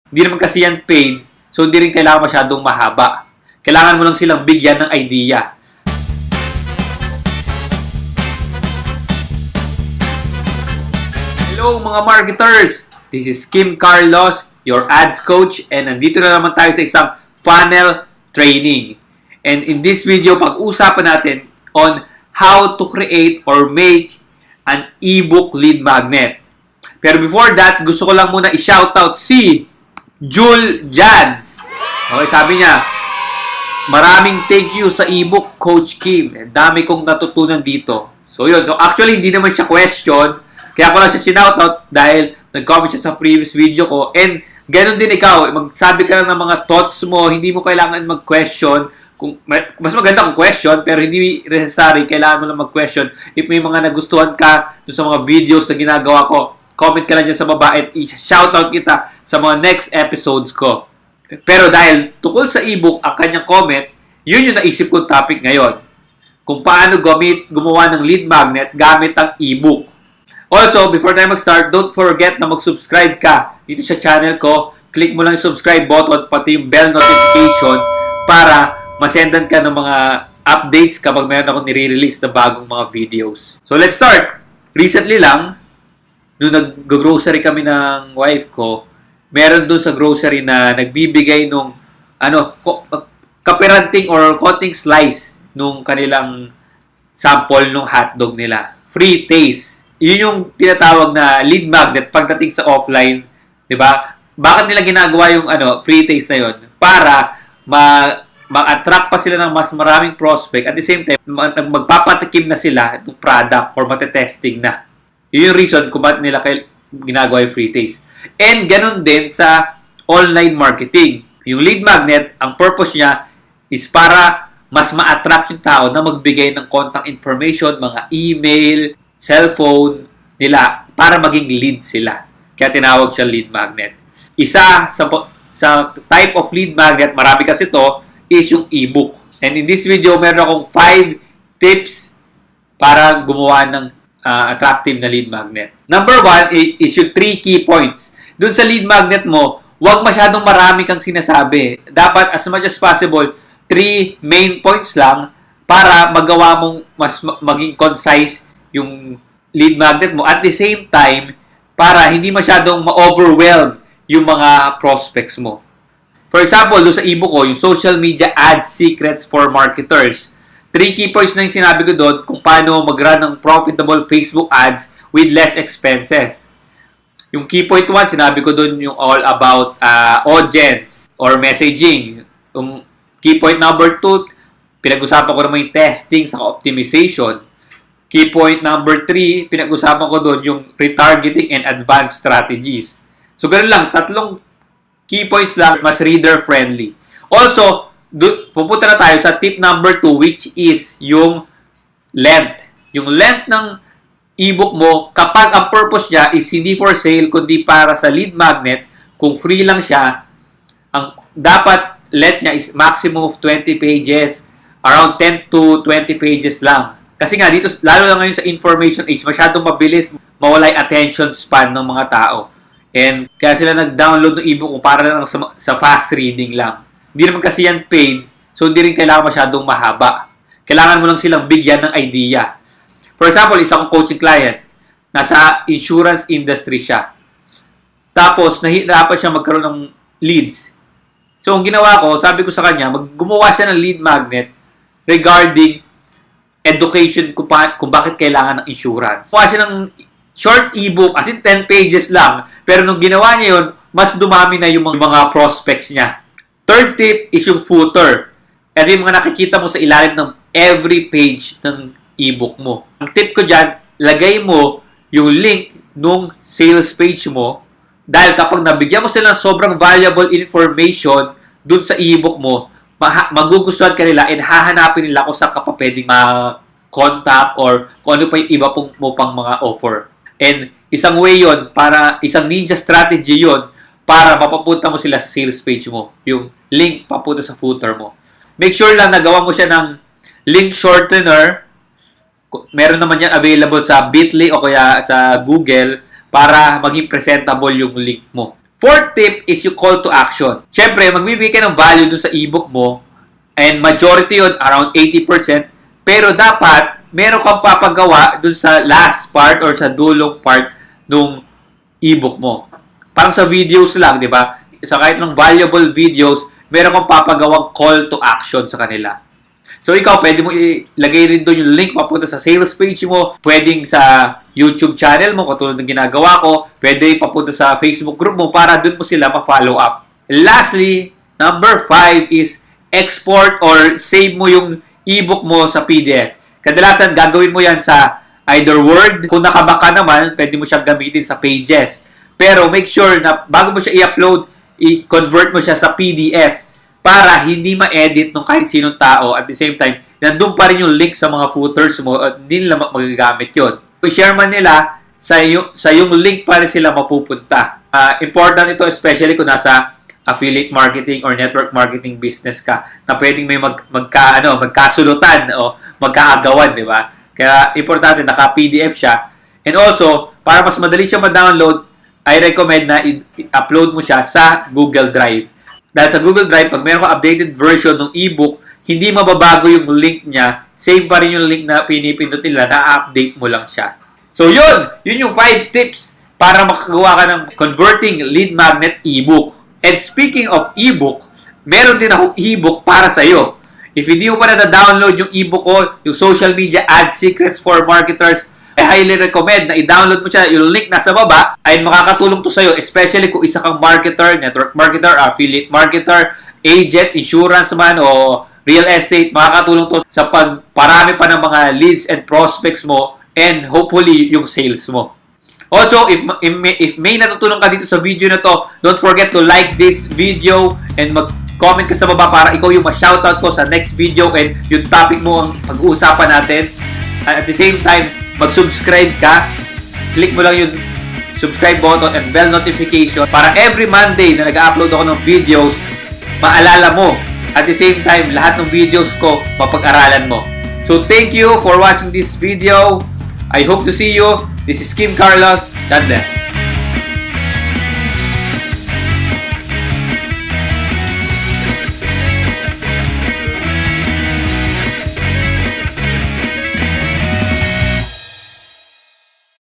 Hindi naman kasi yan paid, so hindi rin kailangan masyadong mahaba. Kailangan mo lang silang bigyan ng idea. Hello mga marketers! This is Kim Carlos, your ads coach, and nandito na naman tayo sa isang funnel training. And in this video, pag-usapan natin on how to create or make an ebook lead magnet. Pero before that, gusto ko lang muna i-shoutout si Jul Jads. Okay, sabi niya, maraming thank you sa ebook, Coach Kim. Dami kong natutunan dito. So yun, so actually hindi naman siya question. Kaya ko lang siya sinoutout dahil nag-comment siya sa previous video ko. And ganun din ikaw, magsabi ka lang ng mga thoughts mo, hindi mo kailangan mag-question. Mas maganda kung question, pero hindi necessary, kailangan mo lang mag-question. If may mga nagustuhan ka sa mga videos na ginagawa ko, comment ka lang dyan sa baba at i-shoutout kita sa mga next episodes ko. Pero dahil tukol sa ebook ang kanyang comment, yun yung naisip kong topic ngayon. Kung paano gumawa ng lead magnet gamit ang ebook. Also, before tayo mag-start, don't forget na mag-subscribe ka dito sa channel ko. Click mo lang yung subscribe button, pati yung bell notification para masendan ka ng mga updates kapag meron akong nire-release na bagong mga videos. So, let's start! Recently lang, nung nag-grocery kami ng wife ko, meron dun sa grocery na nagbibigay nung kapiranting or konting slice nung kanilang sample nung hotdog nila. Free taste. Yun yung tinatawag na lead magnet pagdating sa offline, 'di ba? Bakit nila ginagawa yung free taste na 'yon? Para ma-attract pa sila ng mas maraming prospect at the same time magpapatikim na sila ng product or matetesting na. Yun yung reason kung bakit nila ginagawa yung free taste. And ganun din sa online marketing. Yung lead magnet, ang purpose niya is para mas ma-attract yung tao na magbigay ng contact information, mga email, cellphone nila para maging lead sila. Kaya tinawag siya lead magnet. Isa sa type of lead magnet, marami kasi ito, is yung ebook. And in this video, meron akong 5 tips para gumawa ng attractive na lead magnet. Number 1 is yung 3 key points. Doon sa lead magnet mo, huwag masyadong marami kang sinasabi. Dapat as much as possible, 3 main points lang para magawa mong mas maging concise yung lead magnet mo. At the same time, para hindi masyadong ma-overwhelm yung mga prospects mo. For example, doon sa ebook ko, yung Social Media Ads Secrets for Marketers. 3 key points na yung sinabi ko doon kung paano mag-run ng profitable Facebook ads with less expenses. Yung key point 1, sinabi ko doon yung all about audience or messaging. Yung key point number 2, pinag-usapan ko naman yung testing sa optimization. Key point number 3, pinag-usapan ko doon yung retargeting and advanced strategies. So, ganun lang. 3 key points lang, mas reader-friendly. Also, pupunta na tayo sa tip number 2, which is yung length. Yung length ng ebook mo, kapag ang purpose niya is hindi for sale, kundi para sa lead magnet, kung free lang siya, ang dapat length niya is maximum of 20 pages, around 10 to 20 pages lang. Kasi nga, dito, lalo na ngayon sa information age, masyadong mabilis mawala yung attention span ng mga tao. And kaya sila nag-download ng ebook para lang sa fast reading lang. Hindi naman kasi yan paid, so hindi rin kailangan masyadong mahaba. Kailangan mo lang silang bigyan ng idea. For example, isang coaching client, nasa insurance industry siya. Tapos, nahihirapan siya magkaroon ng leads. So, ang ginawa ko, sabi ko sa kanya, gumawa siya ng lead magnet regarding education kung bakit kailangan ng insurance. Gumawa siya ng short ebook, as in 10 pages lang. Pero nung ginawa niya yun, mas dumami na yung mga prospects niya. Third tip is yung footer. Ito yung mga nakikita mo sa ilalim ng every page ng ebook mo. Ang tip ko dyan, lagay mo yung link nung sales page mo dahil kapag nabigyan mo sila ng sobrang valuable information dun sa ebook mo, magugustuhan ka nila and hahanapin nila kung saan ka pa pwedeng ma-contact or kung ano pa yung iba mo pang mga offer. And isang way yon, para isang ninja strategy yon para mapapunta mo sila sa sales page mo. Yung link papunta sa footer mo. Make sure lang nagawa mo siya ng link shortener. Meron naman yan available sa Bitly o kaya sa Google para maging presentable yung link mo. Fourth tip is yung call to action. Siyempre, magbibigay ka ng value dun sa ebook mo and majority yun, around 80%, pero dapat meron kang papagawa dun sa last part or sa dulong part nung ebook mo. Parang sa videos lang, di ba? Sa kahit ng valuable videos, meron kang papagawang call to action sa kanila. So, ikaw, pwede mo ilagay rin doon yung link papunta sa sales page mo, pwedeng sa YouTube channel mo, katulad ng ginagawa ko, pwede papunta sa Facebook group mo para doon mo sila ma-follow up. Lastly, number 5 is export or save mo yung ebook mo sa PDF. Kadalasan, gagawin mo yan sa either Word. Kung nakabaka naman, pwede mo siyang gamitin sa Pages. Pero make sure na bago mo siya i-upload, i-convert mo siya sa PDF para hindi ma-edit ng kahit sinong tao. At the same time, nandun pa rin yung link sa mga footers mo at hindi nila magagamit yun. I-share man nila, sa yung link pa rin sila mapupunta. Important ito especially kung nasa affiliate marketing or network marketing business ka na pwedeng may magkasulutan o magkaagawan, di ba? Kaya importante, naka-PDF siya. And also, para mas madali siya ma-download, I recommend na i-upload mo siya sa Google Drive. Dahil sa Google Drive, pag meron ka updated version ng ebook, hindi mababago yung link niya. Same pa rin yung link na pinipindot nila, na-update mo lang siya. So yun yung 5 tips para makagawa ka ng converting lead magnet ebook. And speaking of ebook, meron din akong ebook para sa'yo. If hindi mo pa na-download yung ebook ko, yung Social Media Ad Secrets for Marketers, I highly recommend na i-download mo siya. Yung link nasa baba ay makakatulong to sa'yo, especially kung isa kang marketer, network marketer, affiliate marketer, agent, insurance man, o real estate. Makakatulong to sa pagparami pa ng mga leads and prospects mo and hopefully yung sales mo. Also, if may natutunan ka dito sa video na to, don't forget to like this video and mag-comment ka sa baba para ikaw yung ma-shoutout ko sa next video and yung topic mo ang pag-uusapan natin. At the same time, mag-subscribe ka. Click mo lang yung subscribe button and bell notification para every Monday na nag-upload ako ng videos, maalala mo. At the same time, lahat ng videos ko, mapag-aralan mo. So, thank you for watching this video. I hope to see you. This is Kim Carlos. God bless.